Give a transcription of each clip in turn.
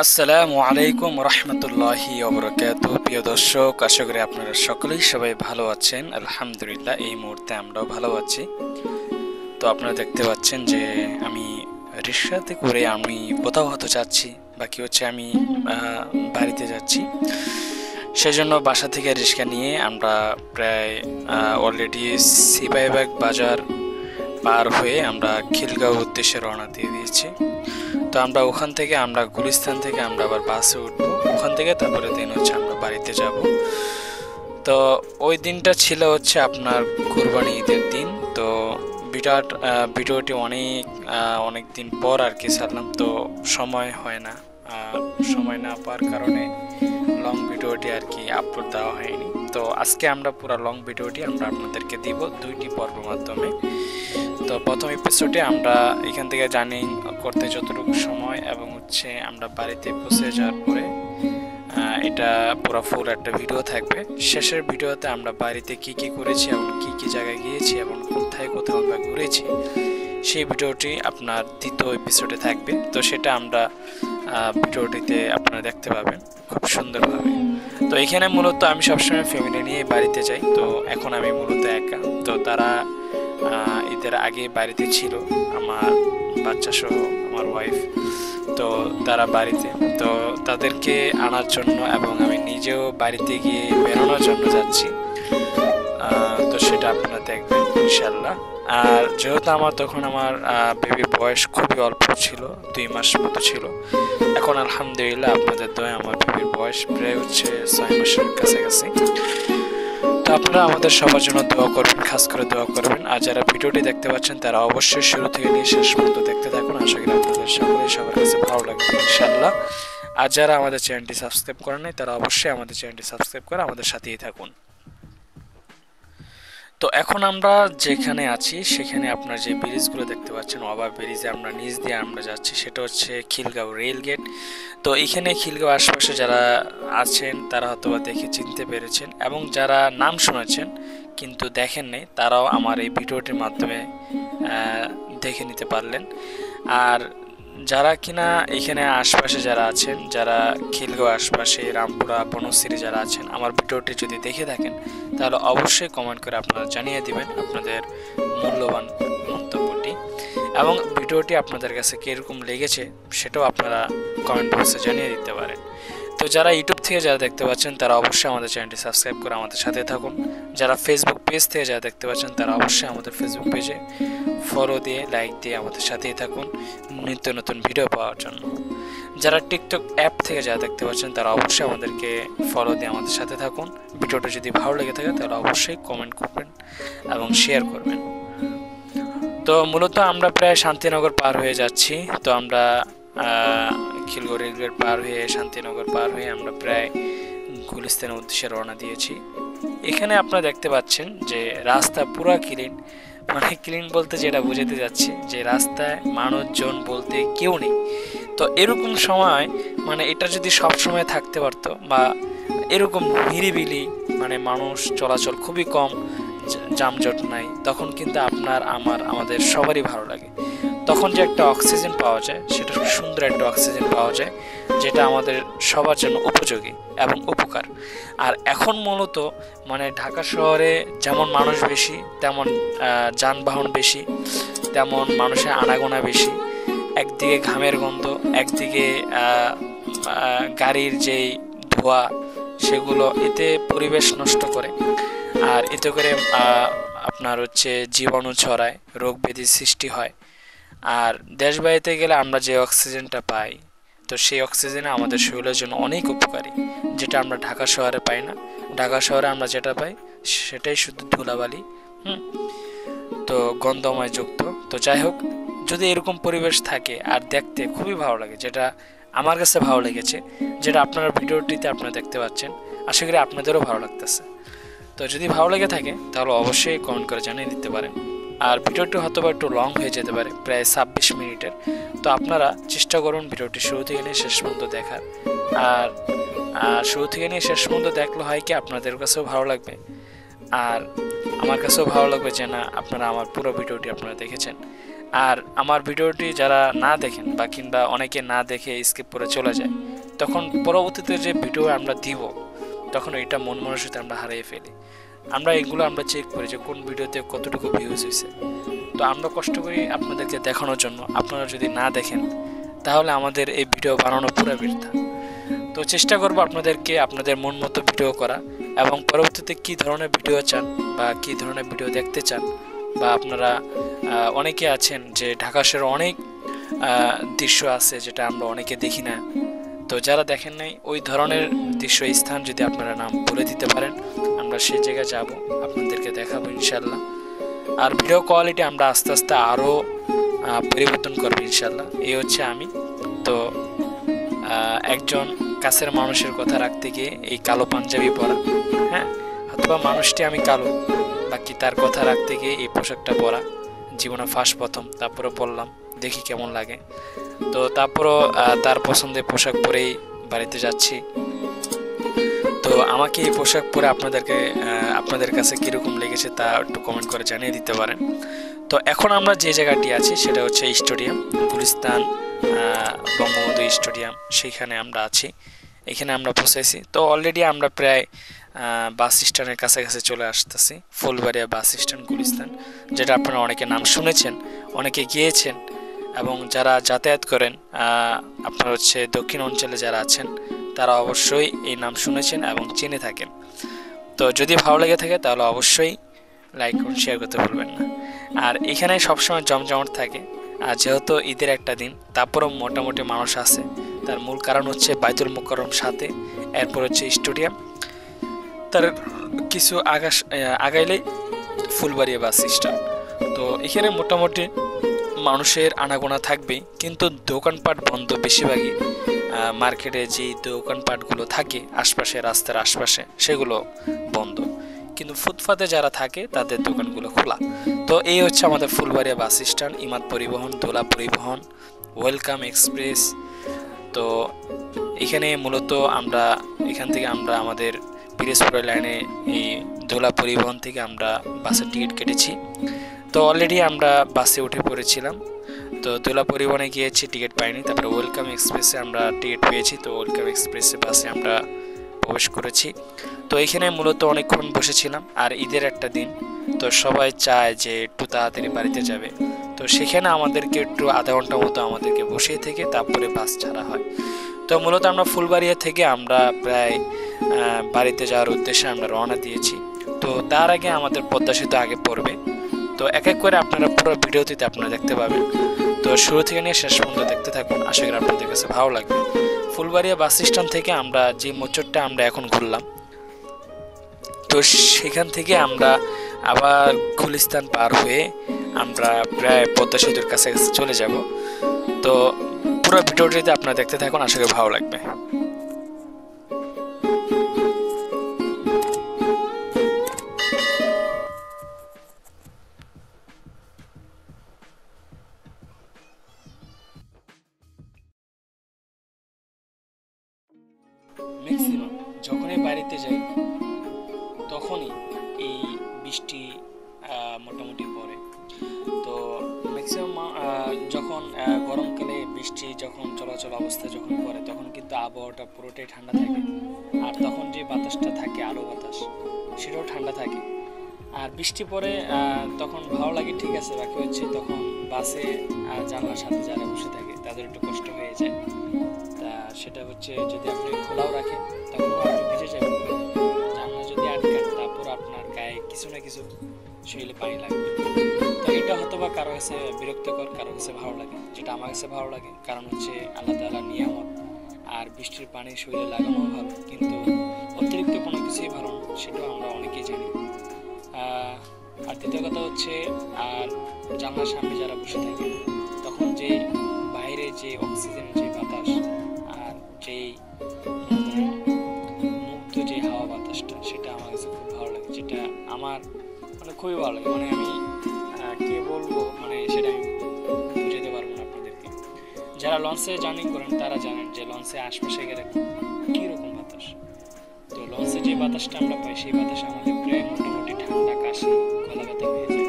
আসসালামু আলাইকুম রহমতুল্লাহি ওবরাকাতুহু। প্রিয় দর্শক, আশা করি আপনারা সকলেই সবাই ভালো আছেন। আলহামদুলিল্লাহ, এই মুহূর্তে আমরাও ভালো আছি। তো আপনারা দেখতে পাচ্ছেন যে আমি রিক্সাতে করে আমি কোথাও হয়তো যাচ্ছি, বাকি হচ্ছে আমি বাড়িতে যাচ্ছি। সেজন্য বাসা থেকে রিক্সা নিয়ে আমরা প্রায় অলরেডি সিপাহীবাগ বাজার পার হয়ে আমরা খিলগাঁও উদ্দেশ্যে রওনা দিয়ে দিয়েছি। তো আমরা ওখান থেকে আমরা গুলিস্তান থেকে আমরা আবার বাসে উঠবো, ওখান থেকে তারপরে দিন হচ্ছে আমরা বাড়িতে যাব। তো ওই দিনটা ছিল হচ্ছে আপনার কুরবানি ঈদের দিন। তো ভিডিওটি অনেক দিন পর আর কি ছাড়লাম, তো সময় হয় না, সময় না পাওয়ার কারণে লং ভিডিওটি আর কি আপলোড দেওয়া হয়নি। তো আজকে আমরা পুরো লং ভিডিওটি আমরা আপনাদেরকে দিব দুইটি পর্বের মাধ্যমে। তো প্রথম এপিসোডে আমরা এখান থেকে জার্নি করতে যতটুকু সময় এবং হচ্ছে আমরা বাড়িতে পৌঁছে যাওয়ার পরে এটা পুরো ফুল একটা ভিডিও থাকবে। শেষের ভিডিওতে আমরা বাড়িতে কি কি করেছি এবং কি কি জায়গায় গিয়েছি এবং কোথায় কোথাও আমরা ঘুরেছি, সেই ভিডিওটি আপনার দ্বিতীয় এপিসোডে থাকবে। তো সেটা আমরা ভিডিওটিতে আপনারা দেখতে পাবেন খুব সুন্দরভাবে। তো এখানে মূলত আমি সবসময় ফ্যামিলি নিয়ে বাড়িতে যাই। তো এখন আমি মূলত একা। তো তারা ঈদের আগে বাড়িতে ছিল, আমার বাচ্চা সহ আমার ওয়াইফ। তো তারা বাড়িতে, তো তাদেরকে আনার জন্য এবং আমি নিজেও বাড়িতে গিয়ে বেরোনোর জন্য যাচ্ছি। তো সেটা আপনারা দেখবেন ইনশাল্লাহ। আর যেহেতু তখন আমার বেবির বয়স খুবই অল্প ছিল, 2 মাস মতো ছিল। এখন আলহামদুলিল্লাহ আপনাদের দয়ায় আমার বেবির বয়স প্রায় হচ্ছে 6 মাসের কাছাকাছি। তো আপনারা আমাদের সবার জন্য দোয়া করবেন, খাস করে দোয়া করবেন। আর যারা ভিডিওটি দেখতে পাচ্ছেন তারা অবশ্যই শুরু থেকে নিয়ে শেষ পর্যন্ত দেখতে থাকুন। আশা করি আপনাদের সবার কাছে ভালো লাগবে ইনশাআল্লাহ। আর যারা আমাদের চ্যানেলটি সাবস্ক্রাইব করেন নাই তারা অবশ্যই আমাদের চ্যানেলটি সাবস্ক্রাইব করে আমাদের সাথেই থাকুন। তো এখন আমরা যেখানে আছি সেখানে আপনার যে ব্রিজগুলো দেখতে পাচ্ছেন, ওভার ব্রিজে আমরা নিচ দিয়ে আমরা যাচ্ছি, সেটা হচ্ছে খিলগাঁও রেল গেট। তো এখানে খিলগাঁও আশপাশে যারা আছেন তারা হয়তো দেখে চিনতে পেরেছেন, এবং যারা নাম শুনেছেন কিন্তু দেখেন নাই তারাও আমার এই ভিডিওটির মাধ্যমে দেখে নিতে পারলেন। আর যারা কিনা এখানে আশপাশে যারা আছেন, যারা খিলগাঁও আশপাশে রামপুরা বনশ্রী যারা আছেন, আমার ভিডিওটি যদি দেখে থাকেন তাহলে অবশ্যই কমেন্ট করে আপনারা জানিয়ে দিবেন আপনাদের মূল্যবান মন্তব্যটি, এবং ভিডিওটি আপনাদের কাছে কীরকম লেগেছে সেটাও আপনারা কমেন্ট বক্সে জানিয়ে দিতে পারেন। তো যারা ইউটিউব থেকে যারা দেখতে পাচ্ছেন তারা অবশ্যই আমাদের চ্যানেলটি সাবস্ক্রাইব করে আমাদের সাথে থাকুন। যারা ফেসবুক পেজ থেকে যারা দেখতে পাচ্ছেন তারা অবশ্যই আমাদের ফেসবুক পেজে ফলো দিয়ে লাইক দিয়ে আমাদের সাথেই থাকুন নিত্য নতুন ভিডিও পাওয়ার জন্য। যারা টিকটক অ্যাপ থেকে যারা দেখতে পাচ্ছেন তারা অবশ্যই আমাদেরকে ফলো দিয়ে আমাদের সাথে থাকুন। ভিডিওটা যদি ভালো লেগে থাকে তাহলে অবশ্যই কমেন্ট করবেন এবং শেয়ার করবেন। তো মূলত আমরা প্রায় শান্তিনগর পার হয়ে যাচ্ছি। তো আমরা খিলগাঁও রেলগেট পার হয়ে শান্তিনগর পার হয়ে আমরা প্রায় গুলিস্তানের উদ্দেশ্যে রওনা দিয়েছি। এখানে আপনারা দেখতে পাচ্ছেন যে রাস্তা পুরা ক্লিন, মানে ক্লিন বলতে যেটা বোঝাতে যাচ্ছে যে রাস্তায় মানুষজন বলতে কেউ নেই। তো এরকম সময় মানে এটা যদি সব সময় থাকতে পারতো, বা এরকম নিরিবিলি মানে মানুষ চলাচল খুবই কম, যানজট নাই, তখন কিন্তু আমাদের সবারই ভালো লাগে। তখন যে একটা অক্সিজেন পাওয়া যায়, সেটা সুন্দর একটা অক্সিজেন পাওয়া যায়, যেটা আমাদের সবার জন্য উপযোগী এবং উপকার। আর এখন মূলত মানে ঢাকা শহরে যেমন মানুষ বেশি, তেমন যানবাহন বেশি, তেমন মানুষের আনাগোনা বেশি। একদিকে ঘামের গন্ধ, একদিকে গাড়ির যেই ধোঁয়া, সেগুলো এতে পরিবেশ নষ্ট করে। আর এতে করে আপনার হচ্ছে জীবাণু ছড়ায়, রোগ ব্যাধির সৃষ্টি হয়। আর দেশ বাইরে গেলে আমরা যে অক্সিজেনটা পাই, তো সেই অক্সিজেন আমাদের শরীরের জন্য অনেক উপকারী, যেটা আমরা ঢাকা শহরে পাই না। ঢাকা শহরে আমরা যেটা পাই সেটাই শুধু ধুলাবালি, তো গন্ধময় যুক্ত। তো যাই হোক, যদি এরকম পরিবেশ থাকে আর দেখতে খুবই ভালো লাগে, যেটা আমার কাছে ভালো লেগেছে, যেটা আপনারা ভিডিওটিতে আপনারা দেখতে পাচ্ছেন, আশা করি আপনাদেরও ভালো লাগতেছে। তো যদি ভালো লেগে থাকে তাহলে অবশ্যই কমেন্ট করে জানিয়ে দিতে পারেন। আর ভিডিওটি হয়তো বা একটু লং হয়ে যেতে পারে, প্রায় 26 মিনিটের। তো আপনারা চেষ্টা করুন ভিডিওটি শুরু থেকে নিয়ে শেষ পর্যন্ত দেখার। আর শুরু থেকে নিয়ে শেষ পর্যন্ত দেখলে হয় কি আপনাদের কাছেও ভালো লাগবে, আর আমার কাছেও ভালো লাগবে যে না আপনারা আমার পুরো ভিডিওটি আপনারা দেখেছেন। আর আমার ভিডিওটি যারা না দেখেন বা কিংবা অনেকে না দেখে স্কিপ করে চলে যায়, তখন পরবর্তীতে যে ভিডিও আমরা দিব তখন এটা মন মানসিকতা আমরা হারিয়ে ফেলি। আমরা এগুলো আমরা চেক করি যে কোন ভিডিওতে কতটুকু ভিউজ হয়েছে। তো আমরা কষ্ট করি আপনাদেরকে দেখানোর জন্য, আপনারা যদি না দেখেন তাহলে আমাদের এই ভিডিও বানানো পুরো বৃথা। তো চেষ্টা করব আপনাদেরকে আপনাদের মন মতো ভিডিও করা, এবং পরবর্তীতে কী ধরনের ভিডিও চান বা কী ধরনের ভিডিও দেখতে চান, বা আপনারা অনেকে আছেন যে ঢাকা শহরে অনেক দৃশ্য আছে যেটা আমরা অনেকে দেখি না। তো যারা দেখেন নাই ওই ধরনের দৃশ্য স্থান যদি আপনারা নাম বলে দিতে পারেন, আমরা সেই জায়গায় যাব, আপনাদেরকে দেখাবো ইনশাল্লাহ। আর ভিডিও কোয়ালিটি আমরা আস্তে আস্তে আরও পরিবর্তন করবো ইনশাল্লাহ। এই হচ্ছে আমি। তো একজন কাছের মানুষের কথা রাখতে গিয়ে এই কালো পাঞ্জাবি পরা, হ্যাঁ, অথবা মানুষটি আমি কালো, বাকি তার কথা রাখতে গিয়ে এই পোশাকটা পরা জীবনে ফার্স্ট প্রথম। তারপরে পরলাম, দেখি কেমন লাগে। তো তারপরও তার পছন্দের পোশাক পরেই বাড়িতে যাচ্ছি। তো আমাকে এই পোশাক পরে আপনাদের কাছে কীরকম লেগেছে তা একটু কমেন্ট করে জানিয়ে দিতে পারেন। তো এখন আমরা যে জায়গাটি আছি সেটা হচ্ছে স্টেডিয়াম, গুলিস্তান বঙ্গবন্ধু স্টেডিয়াম, সেইখানে আমরা আছি। এখানে আমরা পৌঁছেছি। তো অলরেডি আমরা প্রায় বাস স্ট্যান্ডের কাছাকাছি চলে আসতেছি, ফুলবাড়িয়া বাস স্ট্যান্ড গুলিস্তান, যেটা আপনারা অনেকে নাম শুনেছেন, অনেকে গিয়েছেন, এবং যারা যাতায়াত করেন আপনারা হচ্ছে দক্ষিণ অঞ্চলে যারা আছেন তারা অবশ্যই এই নাম শুনেছেন এবং চিনে থাকেন। তো যদি ভালো লেগে থাকে তাহলে অবশ্যই লাইক করুন, শেয়ার করতে ভুলবেন না। আর এখানে সবসময় জমজমাট থাকে, আর যেহেতু ঈদের একটা দিন, তারপরেও মোটামুটি মানুষ আছে। তার মূল কারণ হচ্ছে বাইতুল মুকাররম সাথে, এরপর হচ্ছে স্টেডিয়াম, তার কিছু আগাইলেই ফুলবাড়িয়া বাস স্ট্যান্ড। তো এখানে মোটামুটি মানুষের আনাগোনা থাকবে, কিন্তু দোকানপাট বন্ধ বেশিরভাগই। মার্কেটে যে দোকানপাটগুলো থাকে আশপাশে, রাস্তার আশপাশে, সেগুলো বন্ধ, কিন্তু ফুটপাতে যারা থাকে তাদের দোকানগুলো খোলা। তো এই হচ্ছে আমাদের ফুলবাড়িয়া বাস স্ট্যান্ড, ইমাদ পরিবহন, দোলা পরিবহন, ওয়েলকাম এক্সপ্রেস। তো এখানে মূলত এখান থেকে আমরা আমাদের পিরোজপুরের লাইনে এই দোলা পরিবহন থেকে আমরা বাসের টিকিট কেটেছি। তো অলরেডি আমরা বাসে উঠে পড়েছিলাম। তো দোলা পরিবহনে গিয়েছি, টিকিট পাইনি। তারপরে ওয়েলকাম এক্সপ্রেসে আমরা টিকিট পেয়েছি। তো ওয়েলকাম এক্সপ্রেসে বাসে আমরা প্রবেশ করেছি। তো এখানে মূলত অনেকক্ষণ বসেছিলাম, আর ঈদের একটা দিন, তো সবাই চায় যে একটু তাড়াতাড়ি বাড়িতে যাবে। তো সেখানে আমাদেরকে একটু আধা ঘন্টা মতো আমাদেরকে বসিয়ে থেকে তারপরে বাস ছাড়া হয়। তো মূলত আমরা ফুলবাড়িয়া থেকে আমরা প্রায় বাড়িতে যাওয়ার উদ্দেশ্যে আমরা রওনা দিয়েছি। তো তার আগে আমাদের পদ্মা সেতু আগে পড়বে। তো এক এক করে আপনারা পুরো ভিডিওটিতে আপনারা দেখতে পাবেন। তো শুরু থেকে নিয়ে শেষ পর্যন্ত দেখতে থাকুন, আশা করি আপনাদের কাছে ভালো লাগবে। ফুলবাড়িয়া বাস স্ট্যান্ড থেকে আমরা যে মোচরটা আমরা এখন ঘুরলাম, তো সেখান থেকে আমরা আবার গুলিস্তান পার হয়ে আমরা প্রায় পদ্মা সেতুর কাছাকাছি চলে যাব। তো পুরো ভিডিওটিতে আপনারা দেখতে থাকুন, আশা করি ভালো লাগবে। ম্যাক্সিমাম যখনই বাড়িতে যাই তখনই এই বৃষ্টি মোটামুটি পড়ে। তো ম্যাক্সিমাম যখন গরমকালে বৃষ্টি যখন চলাচল অবস্থা যখন পড়ে তখন কিন্তু আবহাওয়াটা পুরোটাই ঠান্ডা থাকে, আর তখন যে বাতাসটা থাকে আলো বাতাস সেটাও ঠান্ডা থাকে। আর বৃষ্টি পড়ে তখন ভালো লাগে, ঠিক আছে। বাকি হচ্ছে তখন বাসে জানলার সাথে যারা বসে থাকে তাদের একটু কষ্ট হয়ে যায়। তা সেটা হচ্ছে যদি আপনি খোলাও রাখেন তখন আপনি ভিজে যাবেন। জানলা যদি আটকান তারপর আপনার গায়ে কিছু না কিছু শরীরে পানি লাগবে। তো এটা হয়তো বা কারো কাছে বিরক্তকর, কারো কাছে ভালো লাগে। যেটা আমার কাছে ভালো লাগে, কারণ হচ্ছে আল্লাহ তাআলার নিয়ামত। আর বৃষ্টির পানি শরীরে লাগানো ভালো, কিন্তু অতিরিক্ত কোনো কিছুই ভালো না, সেটাও আমরা অনেকেই জানি। আর দ্বিতীয় কথা হচ্ছে, আর জানলার সামনে যারা বসে থাকে তখন যে বাইরে যে অক্সিজেনের যে বাতাস আর যেই মুক্ত যে হাওয়া বাতাসটা, সেটা আমার কাছে খুব ভালো লাগে। যেটা আমার মানে খুবই ভালো লাগে, মানে আমি কে বলবো, মানে সেটা আমি বুঝাতে পারবো না আপনাদেরকে। যারা লঞ্চে জার্নি করেন তারা জানেন যে লঞ্চে আশপাশে গেলে কীরকম বাতাস। তো লঞ্চে যে বাতাসটা আমরা পাই সেই বাতাস আমাদের প্রায় মোটামুটি ঠান্ডা, কাশি, গলা ব্যথা হয়ে যায়,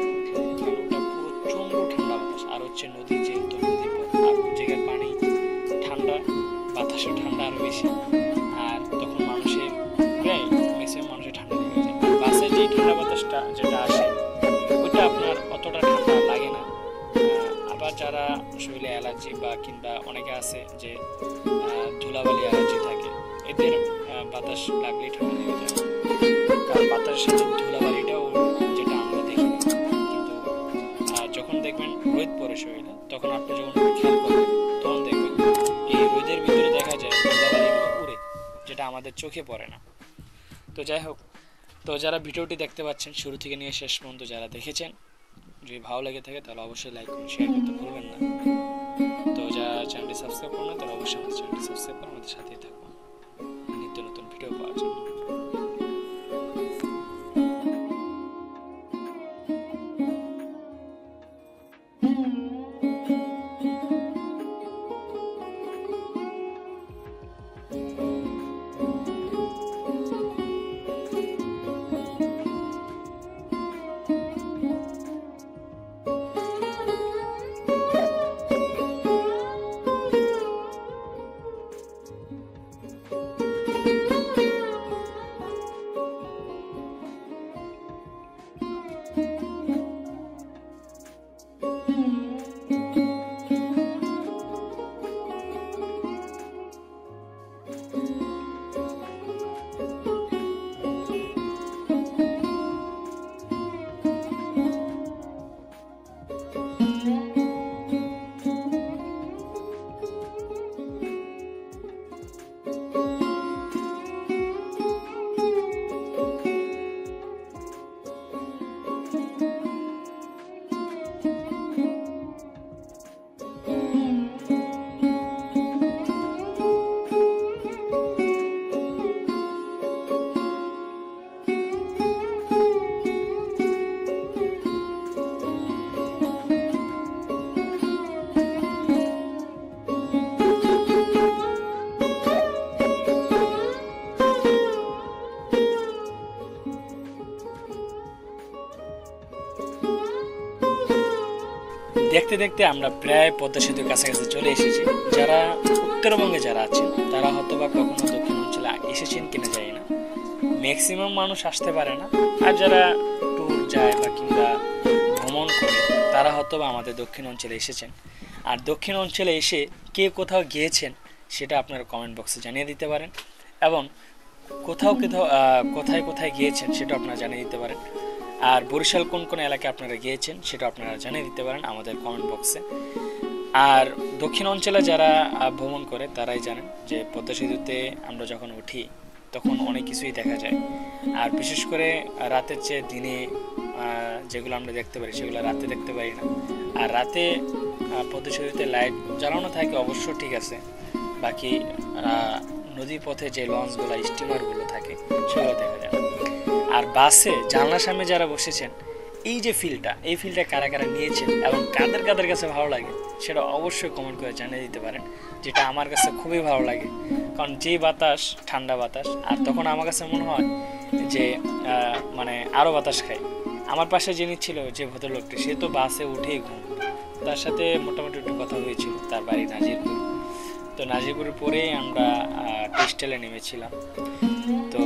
কারণ ওটা প্রচণ্ড ঠান্ডা বাতাস। আর হচ্ছে হচ্ছে নদী, যেহেতু নদী পথ আর ওই জায়গার পানি ঠান্ডা, বাতাসও ঠান্ডা আরো বেশি। আর তখন মানুষের প্রায় ম্যাক্সিমাম মানুষের ঠান্ডা লেগে যায়। আর বাসে যে ঠান্ডা বাতাসটা যেটা আসে ওইটা আপনার অতটা ঠান্ডা লাগে না। আবার যারা শরীরে অ্যালার্জি বা কিংবা অনেকে আছে যে ধুলাবালি অ্যালার্জি থাকে, এদের বাতাস লাগলেই ঠান্ডা লেগে যায়। কারণ বাতাসের সাথে ধুলাবালিটাও যেটা আমরা দেখি না, কিন্তু যখন দেখবেন রোদ পড়ে শরীরে, তখন আপনি যখন খেয়াল করবেন তখন দেখবেন এই রোদের ভিতরে দেখা যায় ধুলাবালিগুলো উড়ে, যেটা আমাদের চোখে পড়ে না। তো যাই হোক, তো যারা ভিডিওটি দেখতে পাচ্ছেন শুরু থেকে নিয়ে শেষ পর্যন্ত যারা দেখেছেন, যদি ভালো লেগে থাকে তাহলে অবশ্যই লাইক করুন, শেয়ার করতে ভুলবেন না। তো যারা চ্যানেলটি সাবস্ক্রাইব করুন না তাহলে অবশ্যই আমাদের চ্যানেলটি সাবস্ক্রাইব করে আমাদের সাথেই থাকুন নিত্য নতুন ভিডিও পাওয়ার জন্য। দেখতে দেখতে আমরা প্রায় পদ্মা সেতুর কাছাকাছি চলে এসেছি। যারা উত্তরবঙ্গে যারা আছেন তারা হয়তো বা কখনো দক্ষিণ অঞ্চলে এসেছেন কিনা জানি না, ম্যাক্সিমাম মানুষ আসতে পারে না। আর যারা ট্যুর যায় বা কিংবা ভ্রমণ করে তারা হয়তো বা আমাদের দক্ষিণ অঞ্চলে এসেছেন। আর দক্ষিণ অঞ্চলে এসে কে কোথাও গিয়েছেন সেটা আপনারা কমেন্ট বক্সে জানিয়ে দিতে পারেন, এবং কোথাও কোথাও কোথায় কোথায় গিয়েছেন সেটা আপনারা জানিয়ে দিতে পারেন। আর বরিশাল কোন কোন এলাকায় আপনারা গিয়েছেন সেটা আপনারা জানিয়ে দিতে পারেন আমাদের কমেন্ট বক্সে। আর দক্ষিণ অঞ্চলে যারা ভ্রমণ করে তারাই জানেন যে পদ্মা সেতুতে আমরা যখন উঠি তখন অনেক কিছুই দেখা যায়। আর বিশেষ করে রাতের চেয়ে দিনে যেগুলো আমরা দেখতে পারি সেগুলো রাতে দেখতে পারি না। আর রাতে পদ্মা সেতুতে লাইট জ্বালানো থাকে অবশ্য, ঠিক আছে, বাকি নদী পথে যে লঞ্চগুলো স্টিমারগুলো থাকে সেগুলো দেখা যায় না। আর বাসে জানলার সামনে যারা বসেছেন, এই যে ফিলটা, এই ফিলটা কারা কারা নিয়েছেন এবং কাদের কাদের কাছে ভালো লাগে সেটা অবশ্যই কমেন্ট করে জানিয়ে দিতে পারেন। যেটা আমার কাছে খুবই ভালো লাগে, কারণ যে বাতাস, ঠান্ডা বাতাস, আর তখন আমার কাছে মনে হয় যে মানে আরও বাতাস খাই। আমার পাশে যিনি ছিল যে ভদ্রলোকটি, সে তো বাসে উঠেই ঘুম, তার সাথে মোটামুটি একটু কথা হয়েছিল। তার বাড়ি নাজিরপুর। তো নাজিরপুরের পরেই আমরা টেক্সটাইলে নেমেছিলাম। তো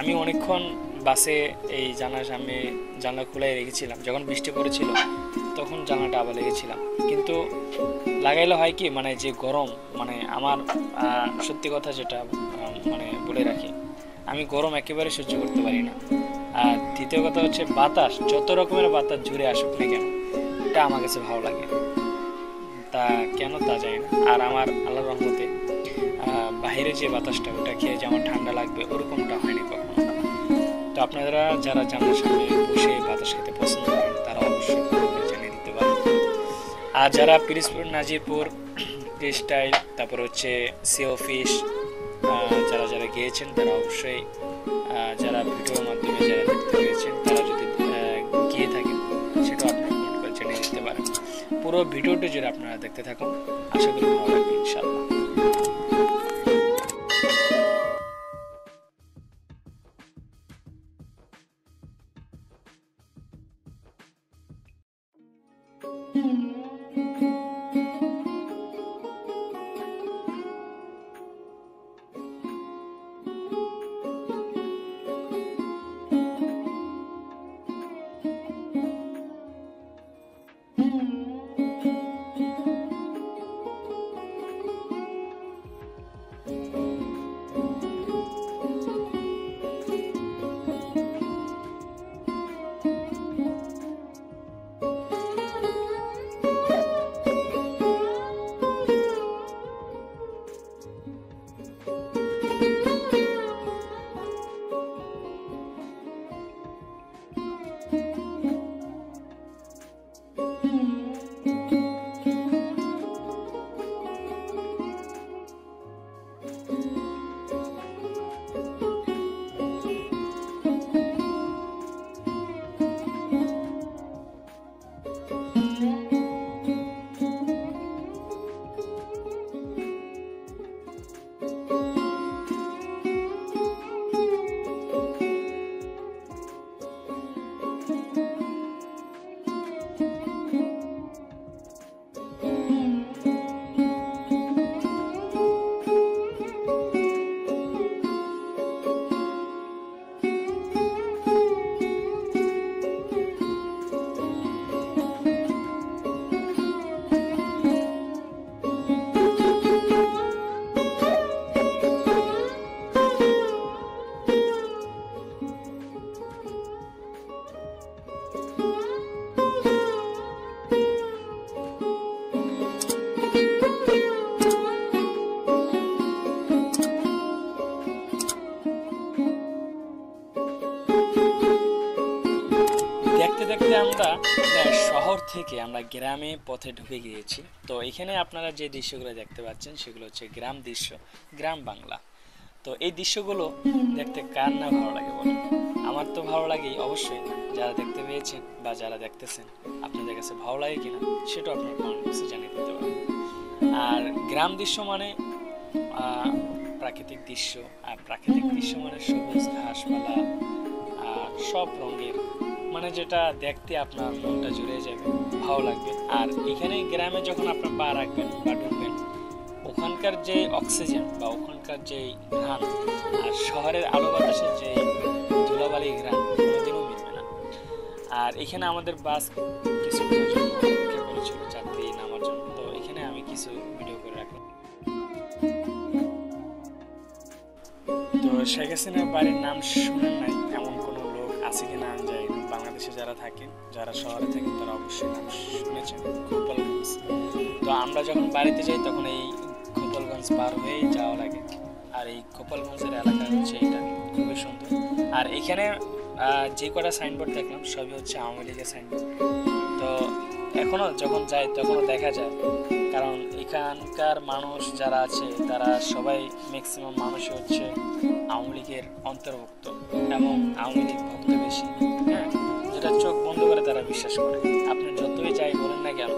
আমি অনেকক্ষণ বাসে এই জানলার সামনে জানলা খোলাই রেখেছিলাম। যখন বৃষ্টি পড়েছিল তখন জানলাটা আবার লেগেছিলাম, কিন্তু লাগাইলে হয় কি, মানে যে গরম, মানে আমার সত্যি কথা যেটা মানে বলে রাখি, আমি গরম একেবারে সহ্য করতে পারি না। আর দ্বিতীয় কথা হচ্ছে বাতাস, যত রকমের বাতাস জুড়ে আসুক না কেন, এটা আমার কাছে ভালো লাগে। তা কেন তা জানি না। আর আমার আল্লাহর রহমতে বাইরে যে বাতাসটা ওটা খেয়ে যে আমার ঠান্ডা লাগবে ওরকমটা হয়নি কখনো। তো আপনারা যারা জানলার সামনে বসে বাতাস খেতে পছন্দ করেন তারা অবশ্যই জানিয়ে দিতে পারেন। আর যারা পিরিজপুর, নাজিরপুর, টেক্সটাইল, তারপর হচ্ছে সি অফিস যারা যারা গিয়েছেন তারা অবশ্যই, যারা ভিডিওর মাধ্যমে যারা দেখতে পেয়েছেন তারা যদি গিয়ে থাকেন সেটাও আপনারা কমেন্ট করে জানিয়ে দিতে পারেন। পুরো ভিডিওটি যদি আপনারা দেখতে থাকুন, আশা করি ভালো লাগবে ইনশাআল্লাহ। দেখতে দেখতে আমরা শহর থেকে আমরা গ্রামে পথে ঢুকে গিয়েছি। তো এখানে আপনারা যে দৃশ্যগুলো দেখতে পাচ্ছেন সেগুলো হচ্ছে গ্রাম দৃশ্য, গ্রাম বাংলা। তো এই দৃশ্যগুলো দেখতে কার না ভালো লাগে বলুন? আমার তো ভালো লাগেই অবশ্যই। যারা দেখতে পেয়েছেন বা যারা দেখতেছেন আপনাদের কাছে ভালো লাগে কিনা সেটাও আপনার কমেন্ট বক্সে জানিয়ে দিতে পারেন। আর গ্রাম দৃশ্য মানে প্রাকৃতিক দৃশ্য, আর প্রাকৃতিক দৃশ্য মানে সবুজ ঘাসপালা আর সব রঙের, মানে যেটা দেখতে আপনার মনটা জুড়ে যাবে, ভালো লাগবে। আর এখানে গ্রামে যখন আপনার পা রাখবেন বা ঢুকবেন, ওখানকার যে অক্সিজেন বা ওখানকার যে ঘ্রাণ আর শহরের আলো বাতাসের যে ধুলাবালি ঘ্রাণ কোনোদিনও মিলবে না। আর এখানে আমাদের বাস কিছুক্ষণের জন্য অপেক্ষা করেছিল যাত্রী নামার জন্য। তো এখানে আমি কিছু ভিডিও করে রাখলাম। তো শেখ হাসিনার বাড়ির নাম শুনেন নাই এমন কোনো লোক আছে কিনা আমি জানি না। বাংলাদেশে যারা থাকেন, যারা শহরে থাকেন তারা অবশ্যই নাম শুনেছেন, গোপালগঞ্জ। তো আমরা যখন বাড়িতে যাই তখন এই গোপালগঞ্জ পার হয়েই যাওয়া লাগে। আর এই গোপালগঞ্জের এলাকা হচ্ছে এটা, খুবই সুন্দর। আর এখানে যে কটা সাইনবোর্ড দেখলাম সবই হচ্ছে আওয়ামী লীগের সাইনবোর্ড। তো এখনো যখন যাই তখনও দেখা যায়, কারণ এখানকার মানুষ যারা আছে তারা সবাই ম্যাক্সিমাম মানুষই হচ্ছে আওয়ামী লীগের অন্তর্ভুক্ত এবং আওয়ামী লীগ ভক্ত বেশি। হ্যাঁ, যেটা চোখ বন্ধ করে তারা বিশ্বাস করে। আপনি যতই যাই বলেন না কেন,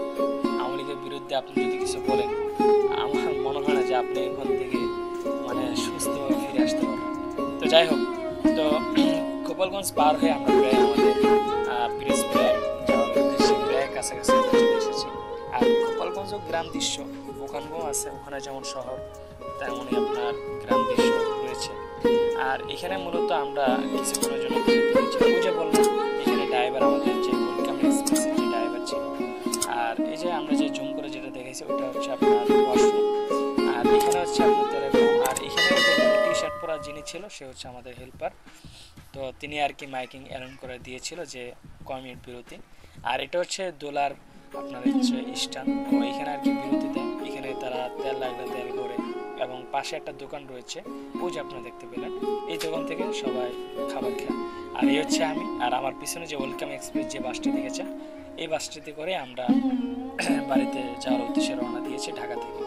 আওয়ামী লীগের বিরুদ্ধে আপনি যদি কিছু বলেন, আমার মনে হয় না যে আপনি এখান থেকে মানে সুস্থভাবে ফিরে আসতে পারবেন। তো যাই হোক, তো গোপালগঞ্জ পার হয়ে আমরা প্রায় আমাদের ব্রিজ প্রায় যাওয়ার উদ্দেশ্যে প্রায় কাছাকাছি চলে এসেছি। আর গোপালগঞ্জ গ্রাম দৃশ্য ওখানেও আছে, ওখানে যেমন শহর তেমনই আপনার গ্রাম দৃশ্য রয়েছে। আর এখানে মূলত আমরা কিছুক্ষণের জন্য বুঝে বললাম, এখানে ড্রাইভার আমাদের যে ওয়েলকাম এক্সপ্রেসের যে ড্রাইভার ছিল। আর এই যে আমরা যে জুম করে যেটা দেখেছি ওটা হচ্ছে আপনার ওয়াশরুম। আর এখানে হচ্ছে আপনার টেলিগ্রাম। আর এখানে যে টি শার্ট পরা যিনি ছিল সে হচ্ছে আমাদের হেল্পার। তো তিনি আর কি মাইকিং অ্যারেঞ্জ করে দিয়েছিল যে কয় মিনিট বিরতি। আর এটা হচ্ছে দোলার আপনার হচ্ছে স্ট্যান্ড। তো এখানে আর কি বিরতি দেয়, এখানে তারা তেল লাগলে তেল ভরে, এবং পাশে একটা দোকান রয়েছে ওই যে আপনারা দেখতে পেলেন, এই দোকান থেকে সবাই খাবার খায়। আর এই হচ্ছে আমি, আর আমার পিছনে যে ওয়েলকাম এক্সপ্রেস যে বাসটি দেখেছেন, এই বাসটিতে করে আমরা বাড়িতে যাওয়ার উদ্দেশ্যে রওনা দিয়েছি ঢাকা থেকে।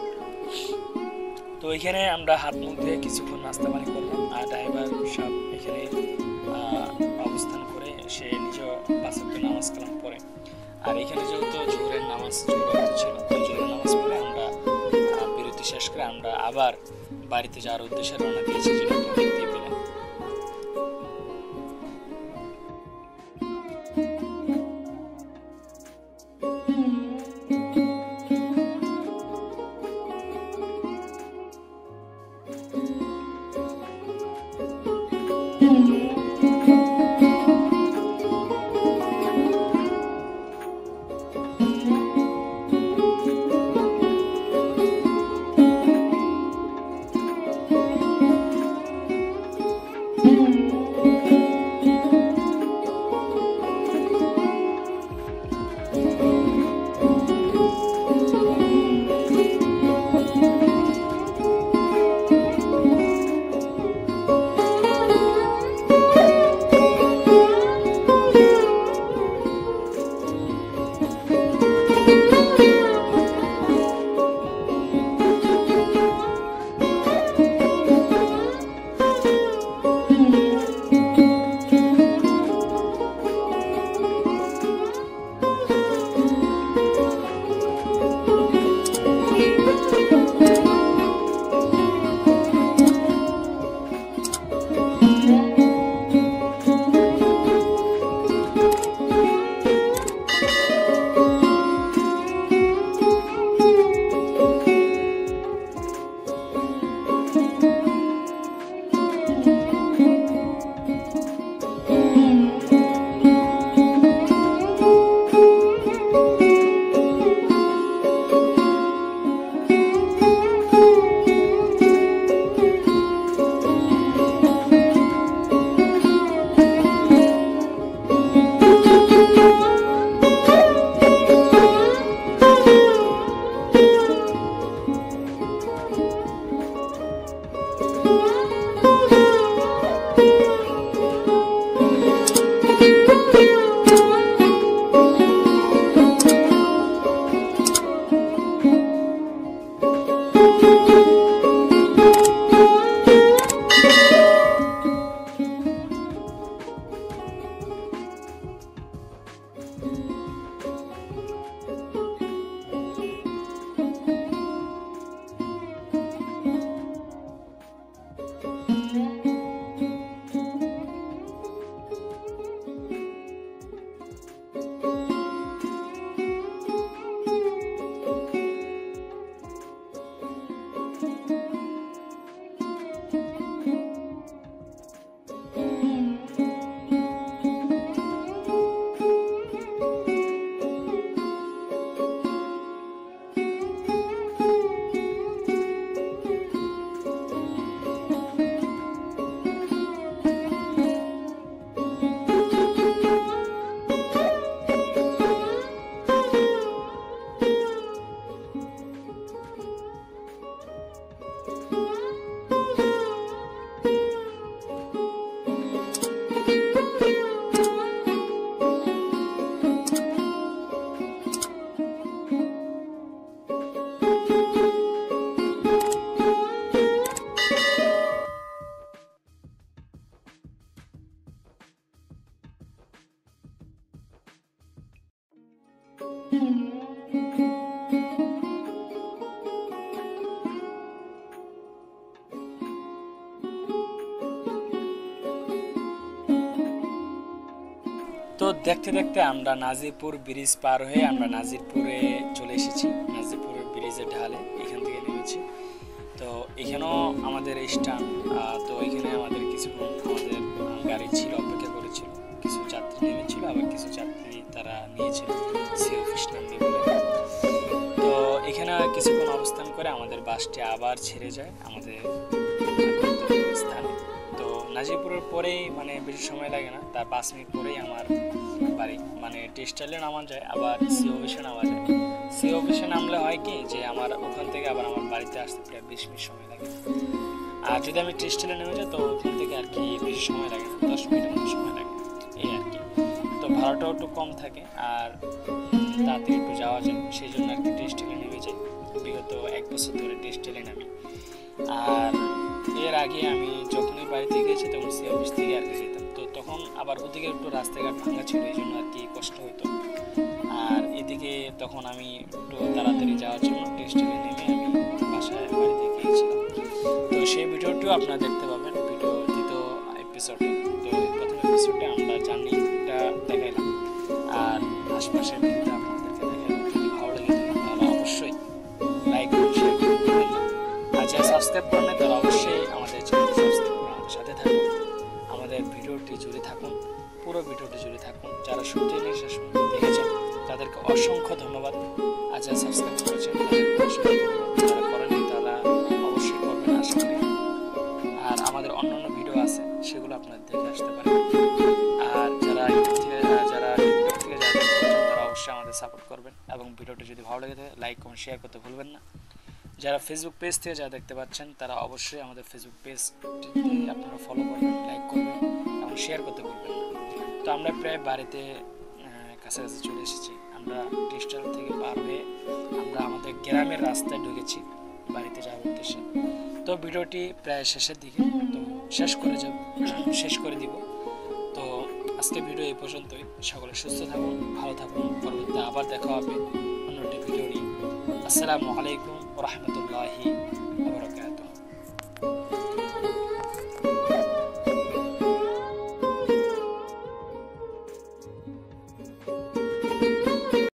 তো এখানে আমরা হাত মুখ ধুয়ে কিছুক্ষণ নাস্তা পানি করলাম। আর ড্রাইভার সব এখানে অবস্থান করে সে নিজেও পাঁচ ওয়াক্ত নামাজ কালাম পড়ে। আর এখানে যেহেতু জোহরের নামাজ ছিল, তো জোহরের নামাজ পড়ে আমরা বিরতি শেষ করে আমরা আবার বাড়িতে যাওয়ার উদ্দেশ্যে রওনা দিয়েছি, যেটা আপনারা দেখতেই পেলেন। দেখতে দেখতে আমরা নাজিরপুর ব্রিজ পার হয়ে আমরা নাজিরপুরে চলে এসেছি। নাজিরপুরের ব্রিজের ঢালে এখান থেকে নেমেছি। তো এখানেও আমাদের স্ট্যান্ড, তো এখানে আমাদের কিছুক্ষণ আমাদের গাড়ি ছিল, অপেক্ষা করেছিল। কিছু যাত্রী নেমেছিল, আবার কিছু যাত্রী তারা নিয়েছিল সি অফিস নামবে বলে। তো এখানে কিছুক্ষণ অবস্থান করে আমাদের বাসটি আবার ছেড়ে যায় আমাদের স্থানে। তো নাজিরপুরের পরেই মানে বেশি সময় লাগে না, তার 5 মিনিট পরেই আমার বাড়ি। মানে টেক্সটাইলে নামা যায়, আবার সি অফিসে নামা যায়। সি অফিসে নামলে হয় কি যে আমার ওখান থেকে আবার আমার বাড়িতে আসতে প্রায় 20 মিনিট সময় লাগে। আর যদি আমি টেক্সটাইলে নেমে যাই তো ওখান থেকে আর কি বেশি সময় লাগে না, 10 মিনিটের মতো সময় লাগে, এই আর কি। তো ভাড়াটাও একটু কম থাকে আর তাড়াতাড়ি একটু যাওয়া যায়, সেই জন্য আর কি টেক্সটাইলে নেমে যাই। বিগত 1 বছর ধরে টেক্সটাইলে নামি। আর এর আগে আমি যখনই বাড়িতে গিয়েছি তখন সি অফিস থেকে আর কি যেতাম। তো তখন আবার ওদিকে একটু রাস্তাঘাট ভাঙা ছিল, এই জন্য আর কি কষ্ট হতো। আর এদিকে তখন আমি একটু তাড়াতাড়ি যাওয়ার জন্য টেক্সটাইলে নেমে আমি বাসায় বাড়িতে গিয়েছিলাম। তো সেই ভিডিওটিও আপনারা দেখতে পাবেন ভিডিও দ্বিতীয় এপিসোডে। তো প্রথম এপিসোডে আমরা জার্নিটা দেখাইলাম আর আশপাশের ভিউটা আপনাদেরকে দেখাইলাম। যদি ভালো লেগে থাকে তাহলে অবশ্যই লাইক করুন, শেয়ার করুন না। আর যারা সাবস্ক্রাইব করেন তারা অবশ্যই আমাদের চ্যানেল সাবস্ক্রাইব করে আমাদের সাথে থাকুন, আমাদের ভিডিওটি জুড়ে থাকুন, পুরো ভিডিওটি জুড়ে থাকুন। যারা শুরু থেকে শেষ পর্যন্ত দেখেছেন তাদেরকে অসংখ্য ধন্যবাদ। আর যারা সাবস্ক্রাইব করেছেন তাদেরকে অসংখ্য ধন্যবাদ। যারা করেনি তারা অবশ্যই করবেন আশা করি। আর আমাদের অন্যান্য ভিডিও আছে, সেগুলো আপনারা দেখে আসতে পারেন। আর যারা টিকটক থেকে যারা দেখতে পাচ্ছেন তারা অবশ্যই আমাদের সাপোর্ট করবেন এবং ভিডিওটি যদি ভালো লেগে থাকে লাইক কমেন্ট শেয়ার করতে ভুলবেন না। যারা ফেসবুক পেজ থেকে যারা দেখতে পাচ্ছেন তারা অবশ্যই আমাদের ফেসবুক পেজটিতে আপনারা ফলো করবেন, লাইক করবেন এবং শেয়ার করতে ভুলবেন না। তো আমরা প্রায় বাড়িতে কাছাকাছি চলে এসেছি। আমরা টেক্সটাইল থেকে পার হয়ে আমরা আমাদের গ্রামের রাস্তায় ঢুকেছি বাড়িতে যাওয়ার উদ্দেশ্যে। তো ভিডিওটি প্রায় শেষের দিকে, তো শেষ করে দিব। তো আজকে ভিডিও এই পর্যন্তই। সকলে সুস্থ থাকুন, ভালো থাকুন। পরবর্তীতে আবার দেখা হবে অন্য একটি ভিডিও নিয়ে। আসসালামু আলাইকুম ওয়া রাহমাতুল্লাহি